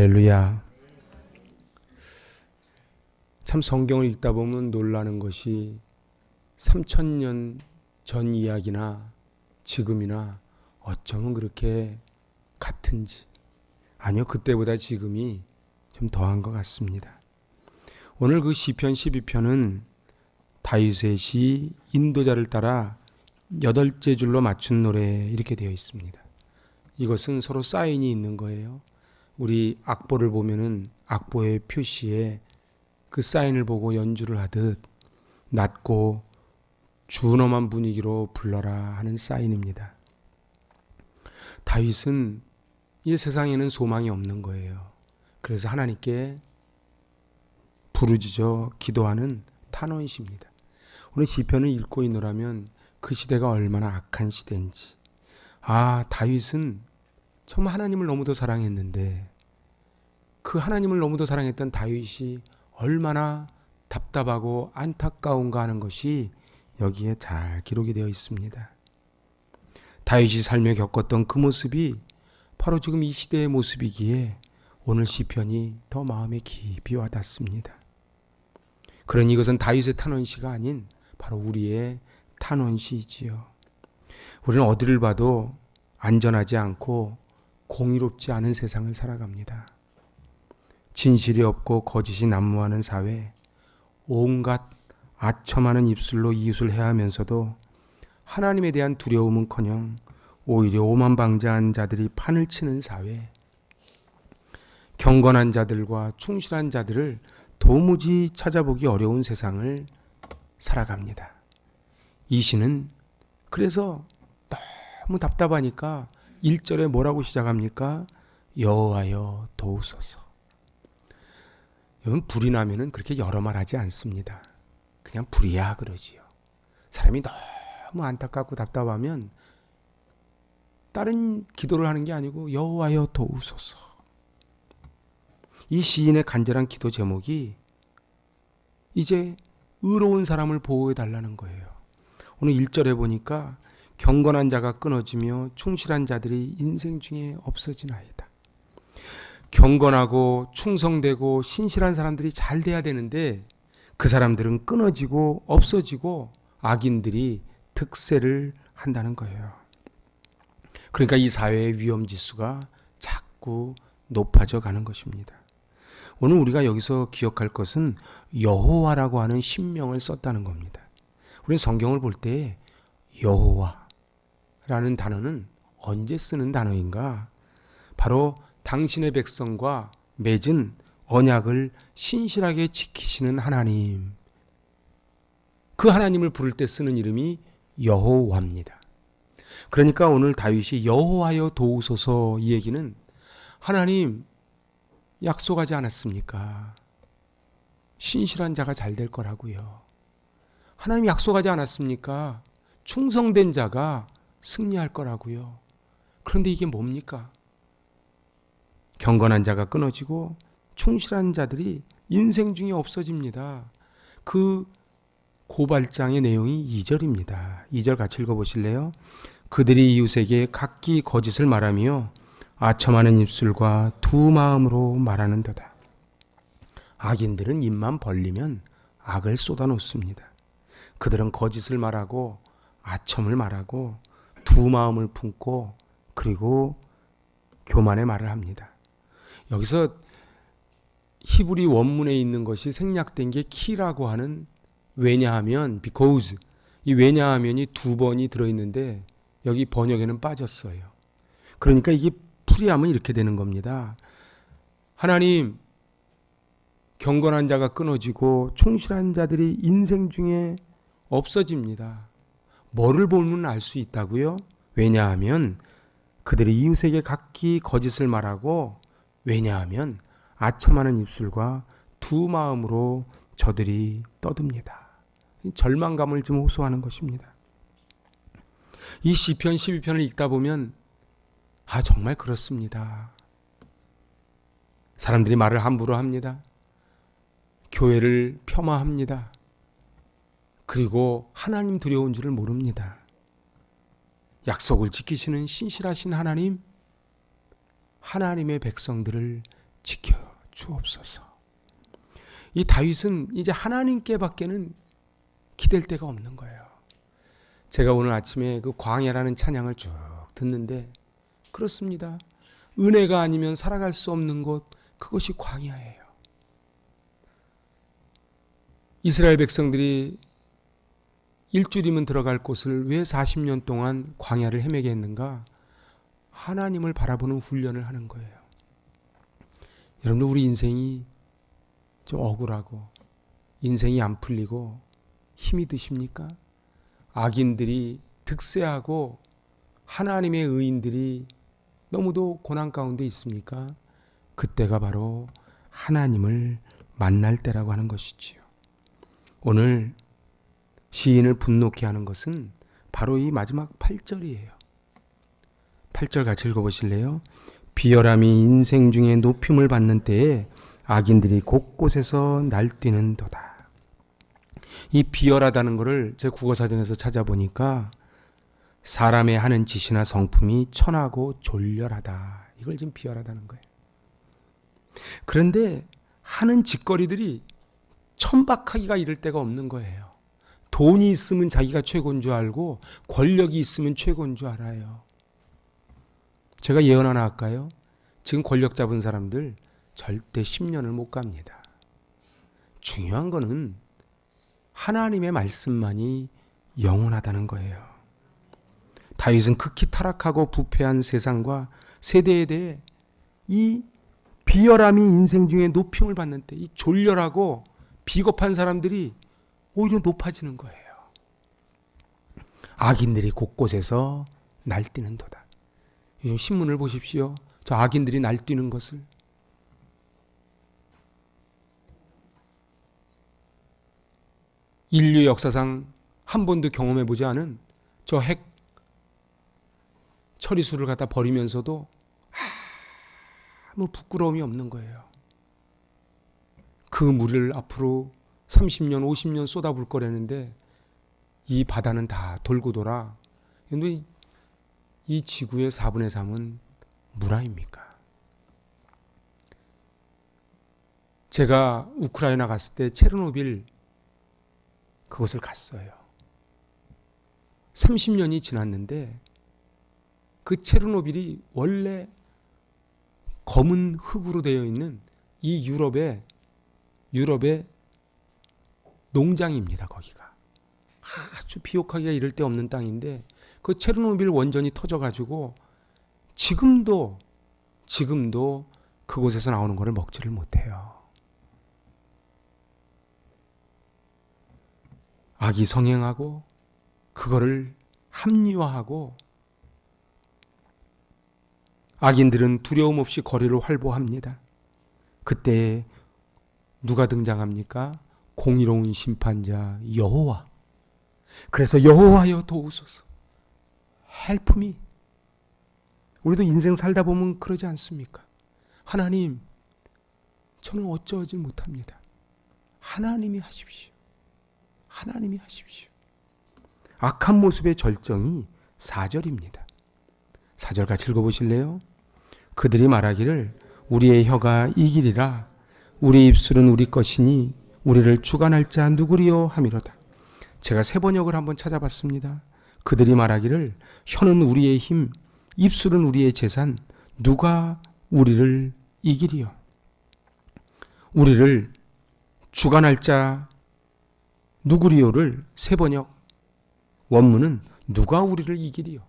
할렐루야. 참 성경을 읽다 보면 놀라는 것이 3000년 전 이야기나 지금이나 어쩌면 그렇게 같은지. 아니요, 그때보다 지금이 좀 더한 것 같습니다. 오늘 그 시편 12편은 다윗의 시 인도자를 따라 8째 줄로 맞춘 노래 이렇게 되어 있습니다. 이것은 서로 사인이 있는 거예요. 우리 악보를 보면은 악보의 표시에 그 사인을 보고 연주를 하듯 낮고 준엄한 분위기로 불러라 하는 사인입니다. 다윗은 이 세상에는 소망이 없는 거예요. 그래서 하나님께 부르짖어 기도하는 탄원시입니다. 오늘 시편을 읽고 있노라면 그 시대가 얼마나 악한 시대인지, 다윗은 정말 하나님을 너무도 사랑했는데 그 하나님을 너무도 사랑했던 다윗이 얼마나 답답하고 안타까운가 하는 것이 여기에 잘 기록이 되어 있습니다. 다윗이 살며 겪었던 그 모습이 바로 지금 이 시대의 모습이기에 오늘 시편이 더 마음에 깊이 와닿습니다. 그러니 이것은 다윗의 탄원시가 아닌 바로 우리의 탄원시이지요. 우리는 어디를 봐도 안전하지 않고 공의롭지 않은 세상을 살아갑니다. 진실이 없고 거짓이 난무하는 사회, 온갖 아첨하는 입술로 이웃을 해하면서도 하나님에 대한 두려움은커녕 오히려 오만방자한 자들이 판을 치는 사회, 경건한 자들과 충실한 자들을 도무지 찾아보기 어려운 세상을 살아갑니다. 이 시는 그래서 너무 답답하니까 1절에 뭐라고 시작합니까? 여호와여 도우소서. 여러분, 불이 나면은 그렇게 여러 말 하지 않습니다. 그냥 불이야 그러지요. 사람이 너무 안타깝고 답답하면 다른 기도를 하는 게 아니고 여호와여 도우소서. 이 시인의 간절한 기도 제목이 이제 의로운 사람을 보호해 달라는 거예요. 오늘 1절에 보니까 경건한 자가 끊어지며 충실한 자들이 인생 중에 없어지나이다. 경건하고 충성되고 신실한 사람들이 잘 돼야 되는데 그 사람들은 끊어지고 없어지고 악인들이 득세를 한다는 거예요. 그러니까 이 사회의 위험지수가 자꾸 높아져 가는 것입니다. 오늘 우리가 여기서 기억할 것은 여호와라고 하는 신명을 썼다는 겁니다. 우리는 성경을 볼 때 여호와라는 단어는 언제 쓰는 단어인가? 바로 당신의 백성과 맺은 언약을 신실하게 지키시는 하나님, 그 하나님을 부를 때 쓰는 이름이 여호와입니다. 그러니까 오늘 다윗이 여호와여 도우소서, 이 얘기는 하나님 약속하지 않았습니까? 신실한 자가 잘 될 거라고요. 하나님 약속하지 않았습니까? 충성된 자가 승리할 거라고요. 그런데 이게 뭡니까? 경건한 자가 끊어지고 충실한 자들이 인생 중에 없어집니다. 그 고발장의 내용이 2절입니다. 2절 같이 읽어보실래요? 그들이 이웃에게 각기 거짓을 말하며 아첨하는 입술과 두 마음으로 말하는도다. 악인들은 입만 벌리면 악을 쏟아놓습니다. 그들은 거짓을 말하고 아첨을 말하고 두 마음을 품고 그리고 교만의 말을 합니다. 여기서 히브리 원문에 있는 것이 생략된 게 키라고 하는 왜냐하면, because, 이 왜냐하면이 2번이 들어있는데 여기 번역에는 빠졌어요. 그러니까 이게 풀이하면 이렇게 되는 겁니다. 하나님, 경건한 자가 끊어지고 충실한 자들이 인생 중에 없어집니다. 뭐를 보면 알 수 있다고요? 왜냐하면 그들이 이웃에게 각기 거짓을 말하고, 왜냐하면 아첨하는 입술과 두 마음으로 저들이 떠듭니다. 절망감을 좀 호소하는 것입니다. 이 시편 12편을 읽다 보면 정말 그렇습니다. 사람들이 말을 함부로 합니다. 교회를 폄하합니다. 그리고 하나님 두려운 줄을 모릅니다. 약속을 지키시는 신실하신 하나님, 하나님의 백성들을 지켜 주옵소서. 이 다윗은 이제 하나님께밖에는 기댈 데가 없는 거예요. 제가 오늘 아침에 그 광야라는 찬양을 쭉 듣는데 그렇습니다. 은혜가 아니면 살아갈 수 없는 곳, 그것이 광야예요. 이스라엘 백성들이 일주일이면 들어갈 곳을 왜 40년 동안 광야를 헤매게 했는가? 하나님을 바라보는 훈련을 하는 거예요. 여러분들, 우리 인생이 좀 억울하고 인생이 안 풀리고 힘이 드십니까? 악인들이 득세하고 하나님의 의인들이 너무도 고난 가운데 있습니까? 그때가 바로 하나님을 만날 때라고 하는 것이지요. 오늘 시인을 분노케 하는 것은 바로 이 마지막 8절이에요. 8절 같이 읽어보실래요? 비열함이 인생 중에 높임을 받는 때에 악인들이 곳곳에서 날뛰는도다. 이 비열하다는 것을 제 국어사전에서 찾아보니까 사람의 하는 짓이나 성품이 천하고 졸렬하다. 이걸 지금 비열하다는 거예요. 그런데 하는 짓거리들이 천박하기가 이를 데가 없는 거예요. 돈이 있으면 자기가 최고인 줄 알고 권력이 있으면 최고인 줄 알아요. 제가 예언 하나 할까요? 지금 권력 잡은 사람들 절대 10년을 못 갑니다. 중요한 거는 하나님의 말씀만이 영원하다는 거예요. 다윗은 극히 타락하고 부패한 세상과 세대에 대해 이 비열함이 인생 중에 높임을 받는 때 이 졸렬하고 비겁한 사람들이 오히려 높아지는 거예요. 악인들이 곳곳에서 날뛰는도다. 요즘 신문을 보십시오. 저 악인들이 날뛰는 것을. 인류 역사상 한 번도 경험해보지 않은 저 핵 처리수를 갖다 버리면서도 아무 부끄러움이 없는 거예요. 그 물을 앞으로 30년, 50년 쏟아부을 거라는데 이 바다는 다 돌고 돌아. 그런데 이 지구의 4분의 3은 물 아닙니까? 제가 우크라이나 갔을 때 체르노빌 그곳을 갔어요. 30년이 지났는데 그 체르노빌이 원래 검은 흙으로 되어 있는 이 유럽의 농장입니다. 거기가 아주 비옥하기가 이를 데 없는 땅인데 그 체르노빌 원전이 터져가지고 지금도 그곳에서 나오는 것을 먹지를 못해요. 악이 성행하고 그거를 합리화하고 악인들은 두려움 없이 거리를 활보합니다. 그때 누가 등장합니까? 공의로운 심판자 여호와. 그래서 여호와여 도우소서. Help me. 우리도 인생 살다 보면 그러지 않습니까? 하나님, 저는 어쩌지 못합니다. 하나님이 하십시오. 하나님이 하십시오. 악한 모습의 절정이 4절입니다. 4절 같이 읽어보실래요? 그들이 말하기를 우리의 혀가 이기리라. 우리 입술은 우리 것이니 우리를 주관할 자 누구리요 하미로다. 제가 새 번역을 한번 찾아봤습니다. 그들이 말하기를 혀는 우리의 힘, 입술은 우리의 재산, 누가 우리를 이기리요. 우리를 주관할 자 누구리요를 새 번역 원문은 누가 우리를 이기리요.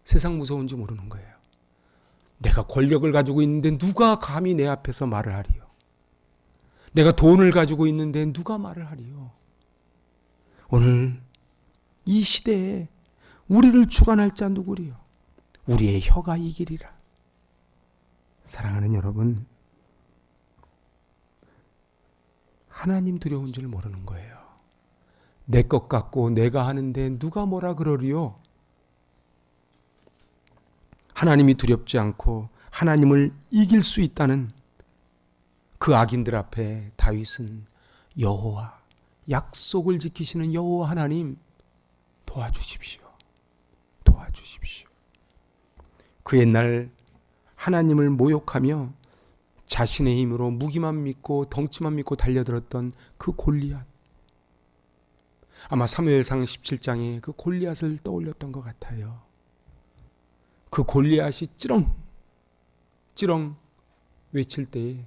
세상 무서운지 모르는 거예요. 내가 권력을 가지고 있는데 누가 감히 내 앞에서 말을 하리요. 내가 돈을 가지고 있는데 누가 말을 하리요. 오늘 이 시대에 우리를 주관할 자 누구리요. 우리의 혀가 이기리라. 사랑하는 여러분, 하나님 두려운 줄 모르는 거예요. 내 것 같고 내가 하는데 누가 뭐라 그러리요. 하나님이 두렵지 않고 하나님을 이길 수 있다는 그 악인들 앞에 다윗은 여호와, 약속을 지키시는 여호와 하나님 도와주십시오. 도와주십시오. 그 옛날 하나님을 모욕하며 자신의 힘으로 무기만 믿고 덩치만 믿고 달려들었던 그 골리앗. 아마 사무엘상 17장에 그 골리앗을 떠올렸던 것 같아요. 그 골리앗이 찌렁 외칠 때에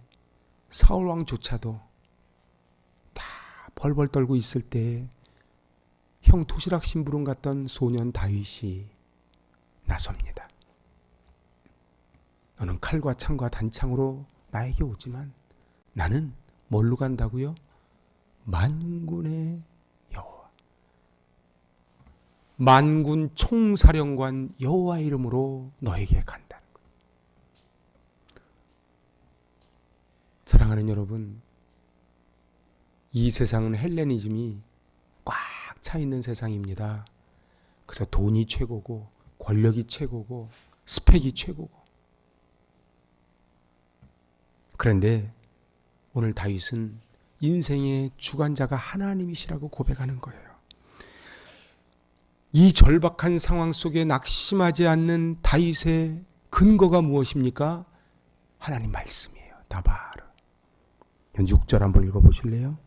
사울 왕조차도 다 벌벌 떨고 있을 때에 형 도시락 심부름 갔던 소년 다윗이 나섭니다. 너는 칼과 창과 단창으로 나에게 오지만 나는 뭘로 간다고요? 만군의 여호와, 만군 총사령관 여호와 이름으로 너에게 간다는 거예요. 사랑하는 여러분, 이 세상은 헬레니즘이 꽉 차 있는 세상입니다. 그래서 돈이 최고고 권력이 최고고 스펙이 최고고. 그런데 오늘 다윗은 인생의 주관자가 하나님이시라고 고백하는 거예요. 이 절박한 상황 속에 낙심하지 않는 다윗의 근거가 무엇입니까? 하나님 말씀이에요. 다바르. 6절 한번 읽어보실래요?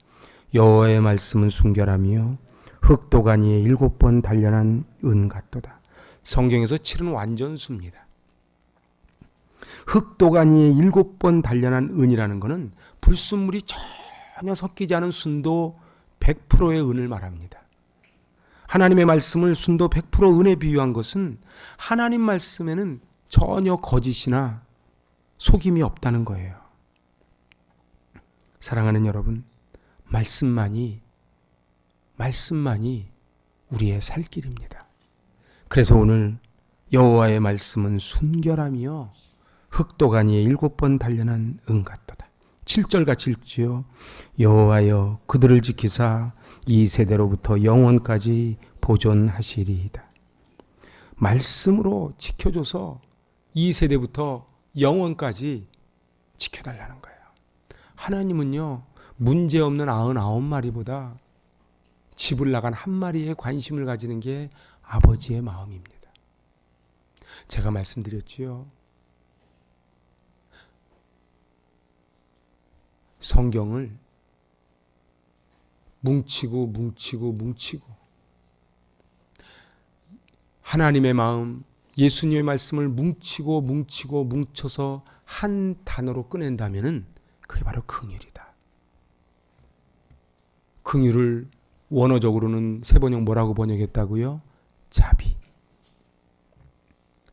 여호와의 말씀은 순결하며 흑도가니에 7번 단련한 은 같도다. 성경에서 7은 완전수입니다. 흑도가니에 7번 단련한 은이라는 것은 불순물이 전혀 섞이지 않은 순도 100%의 은을 말합니다. 하나님의 말씀을 순도 100% 은에 비유한 것은 하나님 말씀에는 전혀 거짓이나 속임이 없다는 거예요. 사랑하는 여러분, 말씀만이 우리의 살 길입니다. 그래서 오늘 여호와의 말씀은 순결하며 흑도가니에 7번 단련한 은 같도다. 7절 같이 읽지요. 여호와여 그들을 지키사 이 세대로부터 영원까지 보존하시리이다. 말씀으로 지켜줘서 이 세대부터 영원까지 지켜달라는 거예요. 하나님은요, 문제없는 99마리보다 집을 나간 한 마리에 관심을 가지는 게 아버지의 마음입니다. 제가 말씀드렸지요. 성경을 뭉치고 하나님의 마음, 예수님의 말씀을 뭉쳐서 한 단어로 꺼낸다면은 그게 바로 긍휼이다. 긍휼을 원어적으로는 세번역 뭐라고 번역했다고요? 자비.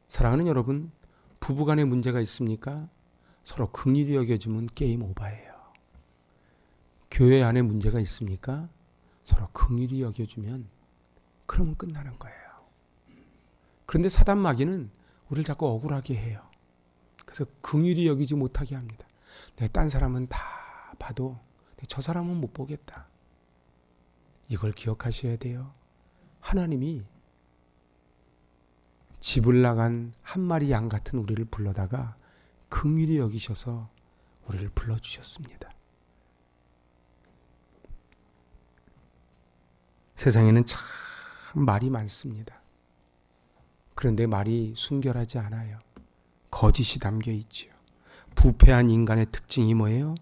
사랑하는 여러분, 부부간에 문제가 있습니까? 서로 긍휼히 여겨주면 게임 오버예요. 교회 안에 문제가 있습니까? 서로 긍휼히 여겨주면 그러면 끝나는 거예요. 그런데 사단 마귀는 우리를 자꾸 억울하게 해요. 그래서 긍휼히 여기지 못하게 합니다. 내가 딴 사람은 다 봐도 저 사람은 못 보겠다. 이걸 기억하셔야 돼요. 하나님이 집을 나간 한 마리 양 같은 우리를 불러다가 긍휼히 여기셔서 우리를 불러주셨습니다. 세상에는 참 말이 많습니다. 그런데 말이 순결하지 않아요. 거짓이 담겨 있지요. 부패한 인간의 특징이 뭐예요?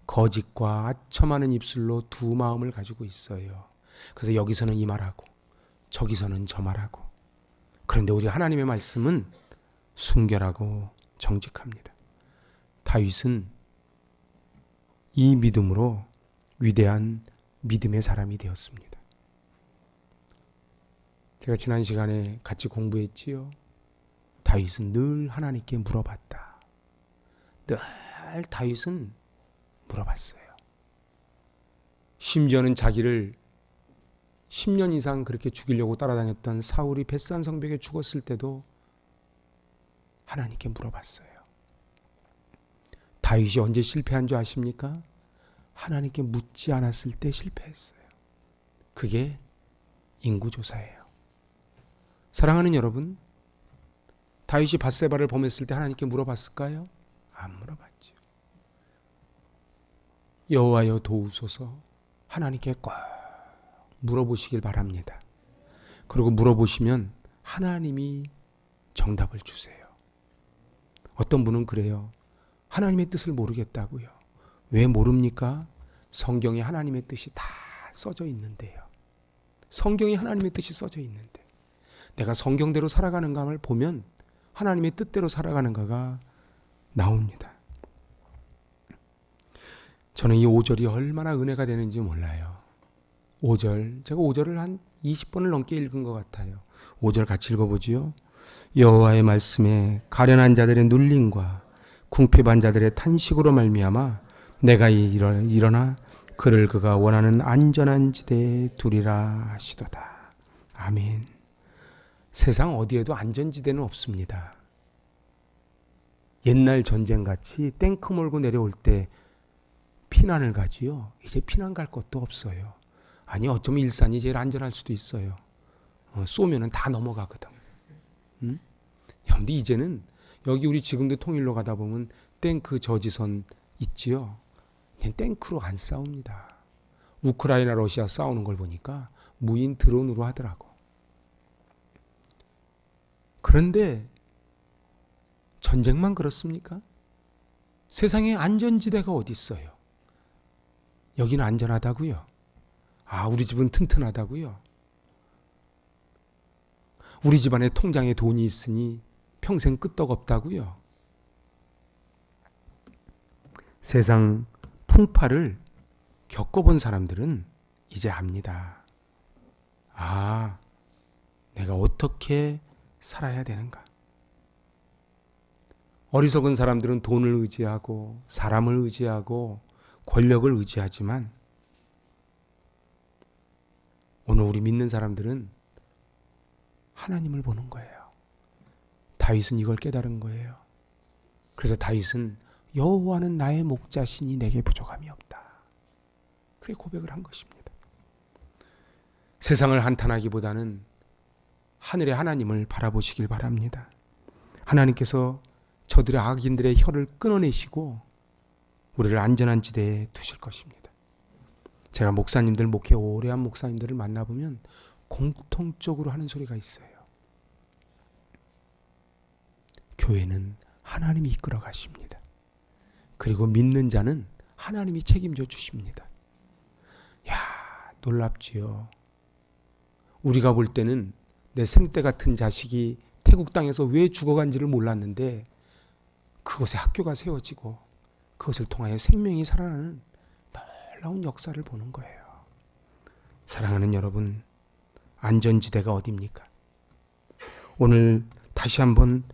거짓과 아첨하는 입술로 두 마음을 가지고 있어요. 그래서 여기서는 이 말하고 저기서는 저 말하고. 그런데 우리 하나님의 말씀은 순결하고 정직합니다. 다윗은 이 믿음으로 위대한 믿음의 사람이 되었습니다. 제가 지난 시간에 같이 공부했지요. 다윗은 늘 하나님께 물어봤다. 늘 다윗은 물어봤어요. 심지어는 자기를 10년 이상 그렇게 죽이려고 따라다녔던 사울이 벳산 성벽에 죽었을 때도 하나님께 물어봤어요. 다윗이 언제 실패한 줄 아십니까? 하나님께 묻지 않았을 때 실패했어요. 그게 인구조사예요. 사랑하는 여러분, 다윗이 밧세바를 범했을 때 하나님께 물어봤을까요? 안 물어봤죠. 여호와여 도우소서 하나님께 꼭 물어보시길 바랍니다. 그리고 물어보시면 하나님이 정답을 주세요. 어떤 분은 그래요. 하나님의 뜻을 모르겠다고요. 왜 모릅니까? 성경에 하나님의 뜻이 다 써져 있는데요. 성경에 하나님의 뜻이 써져 있는데 내가 성경대로 살아가는가를 보면 하나님의 뜻대로 살아가는가가 나옵니다. 저는 이 5절이 얼마나 은혜가 되는지 몰라요. 5절, 제가 5절을 한 20번을 넘게 읽은 것 같아요. 5절 같이 읽어보지요. 여호와의 말씀에 가련한 자들의 눌림과 궁핍한 자들의 탄식으로 말미암아 내가 일어나 그를 그가 원하는 안전한 지대에 두리라 하시도다. 아멘. 세상 어디에도 안전지대는 없습니다. 옛날 전쟁같이 탱크 몰고 내려올 때 피난을 가지요. 이제 피난 갈 곳도 없어요. 아니 어쩌면 일산이 제일 안전할 수도 있어요. 쏘면은 다 넘어가거든. 근데 이제는 여기 우리 지금도 통일로 가다 보면 탱크 저지선 있지요. 탱크로 안 싸웁니다. 우크라이나 러시아 싸우는 걸 보니까 무인 드론으로 하더라고. 그런데 전쟁만 그렇습니까? 세상에 안전지대가 어디 있어요? 여기는 안전하다고요? 아, 우리 집은 튼튼하다고요? 우리 집안에 통장에 돈이 있으니 평생 끄떡없다고요? 세상 풍파를 겪어본 사람들은 이제 압니다. 아, 내가 어떻게 살아야 되는가? 어리석은 사람들은 돈을 의지하고 사람을 의지하고 권력을 의지하지만 오늘 우리 믿는 사람들은 하나님을 보는 거예요. 다윗은 이걸 깨달은 거예요. 그래서 다윗은 여호와는 나의 목자시니 내게 부족함이 없다. 그래 고백을 한 것입니다. 세상을 한탄하기보다는 하늘의 하나님을 바라보시길 바랍니다. 하나님께서 저들의 악인들의 혀를 끊어내시고 우리를 안전한 지대에 두실 것입니다. 제가 목사님들, 목회 오래 한 목사님들을 만나보면 공통적으로 하는 소리가 있어요. 교회는 하나님이 이끌어 가십니다. 그리고 믿는 자는 하나님이 책임져 주십니다. 야, 놀랍지요. 우리가 볼 때는 내 생때 같은 자식이 태국 땅에서 왜 죽어간지를 몰랐는데 그곳에 학교가 세워지고 그것을 통하여 생명이 살아나는 놀라운 역사를 보는 거예요. 사랑하는 여러분, 안전지대가 어디입니까? 오늘 다시 한번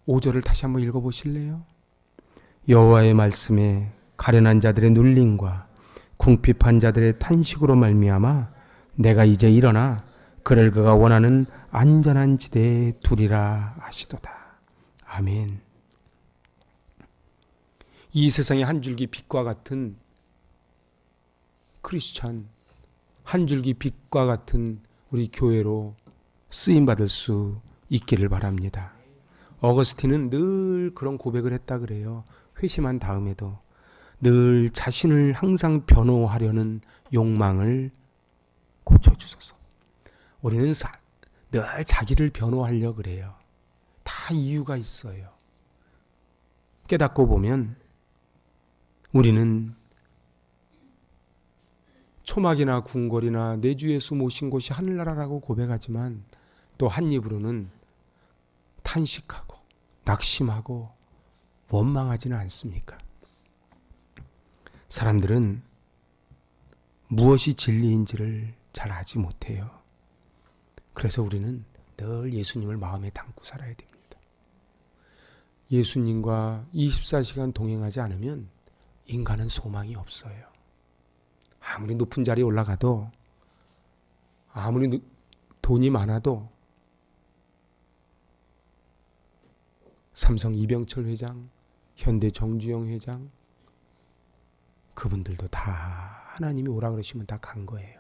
5절을 다시 한번 읽어보실래요? 여호와의 말씀에 가련한 자들의 눌림과 궁핍한 자들의 탄식으로 말미암아 내가 이제 일어나 그를 그가 원하는 안전한 지대에 두리라 하시도다. 아멘. 이 세상의 한 줄기 빛과 같은 크리스찬, 한 줄기 빛과 같은 우리 교회로 쓰임받을 수 있기를 바랍니다. 어거스틴은 늘 그런 고백을 했다 그래요. 회심한 다음에도 늘 자신을 항상 변호하려는 욕망을 고쳐주소서. 우리는 늘 자기를 변호하려고 그래요. 다 이유가 있어요. 깨닫고 보면 우리는 초막이나 궁궐이나 내 주 예수 모신 곳이 하늘나라라고 고백하지만 또 한 입으로는 탄식하고 낙심하고 원망하지는 않습니까? 사람들은 무엇이 진리인지를 잘 알지 못해요. 그래서 우리는 늘 예수님을 마음에 담고 살아야 됩니다. 예수님과 24시간 동행하지 않으면 인간은 소망이 없어요. 아무리 높은 자리에 올라가도 아무리 돈이 많아도 삼성 이병철 회장, 현대 정주영 회장 그분들도 다 하나님이 오라 그러시면 다 간 거예요.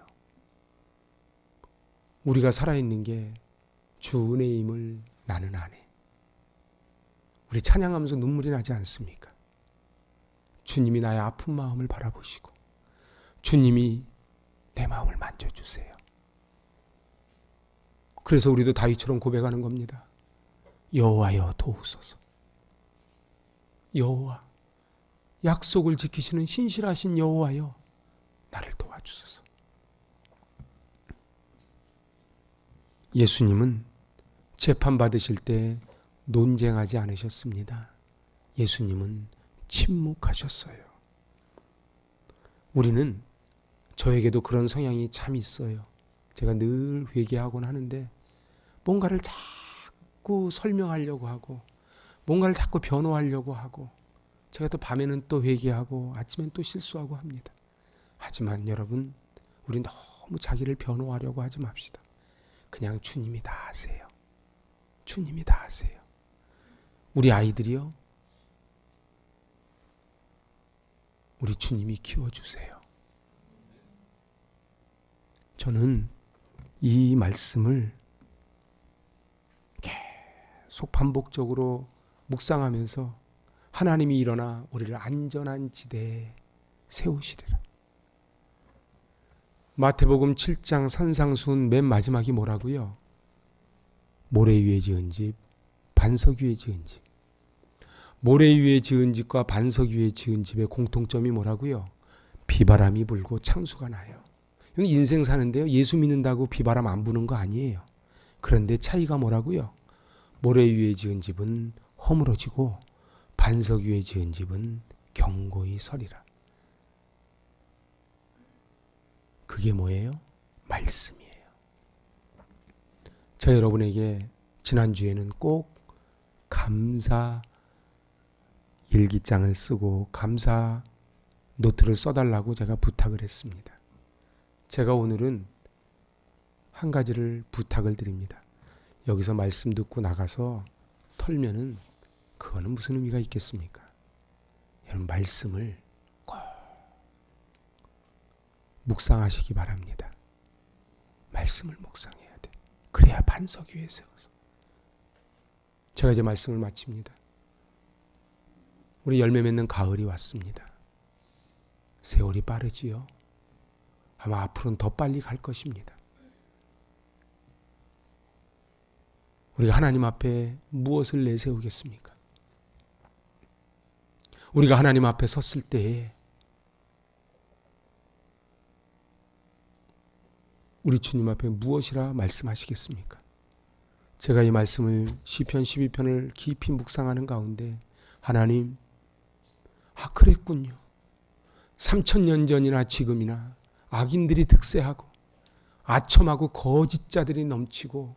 우리가 살아있는 게 주 은혜임을 나는 아네. 우리 찬양하면서 눈물이 나지 않습니까? 주님이 나의 아픈 마음을 바라보시고 주님이 내 마음을 만져주세요. 그래서 우리도 다윗처럼 고백하는 겁니다. 여호와여 도우소서. 여호와, 약속을 지키시는 신실하신 여호와여, 나를 도와주소서. 예수님은 재판받으실 때 논쟁하지 않으셨습니다. 예수님은 침묵하셨어요. 우리는, 저에게도 그런 성향이 참 있어요. 제가 늘 회개하곤 하는데 뭔가를 자꾸 설명하려고 하고 뭔가를 자꾸 변호하려고 하고, 제가 또 밤에는 또 회개하고 아침엔 또 실수하고 합니다. 하지만 여러분, 우리 너무 자기를 변호하려고 하지 맙시다. 그냥 주님이 다 하세요. 주님이 다 하세요. 우리 아이들이요, 우리 주님이 키워주세요. 저는 이 말씀을 계속 반복적으로 묵상하면서 하나님이 일어나 우리를 안전한 지대에 세우시리라. 마태복음 7장 산상수훈 맨 마지막이 뭐라고요? 모래 위에 지은 집, 반석 위에 지은 집. 모래 위에 지은 집과 반석 위에 지은 집의 공통점이 뭐라고요? 비바람이 불고 창수가 나요. 이건 인생 사는데요, 예수 믿는다고 비바람 안 부는 거 아니에요. 그런데 차이가 뭐라고요? 모래 위에 지은 집은 허물어지고 반석 위에 지은 집은 견고히 서리라. 그게 뭐예요? 말씀이에요. 저 여러분에게 지난주에는 꼭 감사 일기장을 쓰고 감사 노트를 써달라고 제가 부탁을 했습니다. 제가 오늘은 한 가지를 부탁을 드립니다. 여기서 말씀 듣고 나가서 털면은 그거는 무슨 의미가 있겠습니까? 여러분, 말씀을 꼭 묵상하시기 바랍니다. 말씀을 묵상해야 돼. 그래야 반석 위에 세워서. 제가 이제 말씀을 마칩니다. 우리 열매 맺는 가을이 왔습니다. 세월이 빠르지요. 아마 앞으로는 더 빨리 갈 것입니다. 우리가 하나님 앞에 무엇을 내세우겠습니까? 우리가 하나님 앞에 섰을 때에 우리 주님 앞에 무엇이라 말씀하시겠습니까? 제가 이 말씀을 시편 12편을 깊이 묵상하는 가운데 하나님, 그랬군요. 3000년 전이나 지금이나 악인들이 득세하고 아첨하고 거짓자들이 넘치고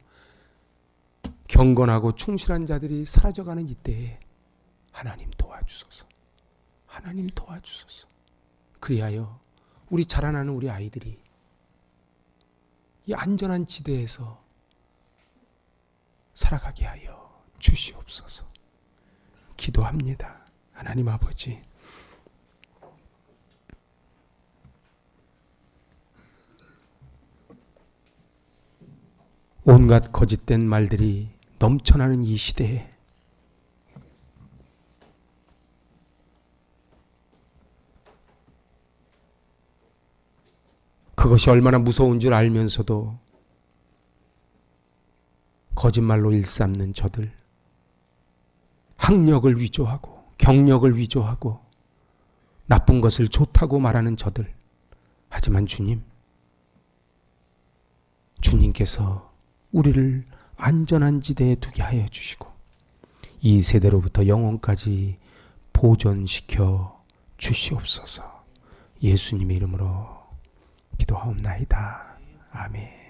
경건하고 충실한 자들이 사라져가는 이때에 하나님 도와주소서. 하나님 도와주소서. 그리하여 우리 자라나는 우리 아이들이 이 안전한 지대에서 살아가게 하여 주시옵소서. 기도합니다. 하나님 아버지, 온갖 거짓된 말들이 넘쳐나는 이 시대에 그것이 얼마나 무서운 줄 알면서도 거짓말로 일삼는 저들, 학력을 위조하고 경력을 위조하고 나쁜 것을 좋다고 말하는 저들, 하지만 주님께서 우리를 안전한 지대에 두게 하여 주시고 이 세대로부터 영원까지 보존시켜 주시옵소서. 예수님의 이름으로 기도하옵나이다. 아멘.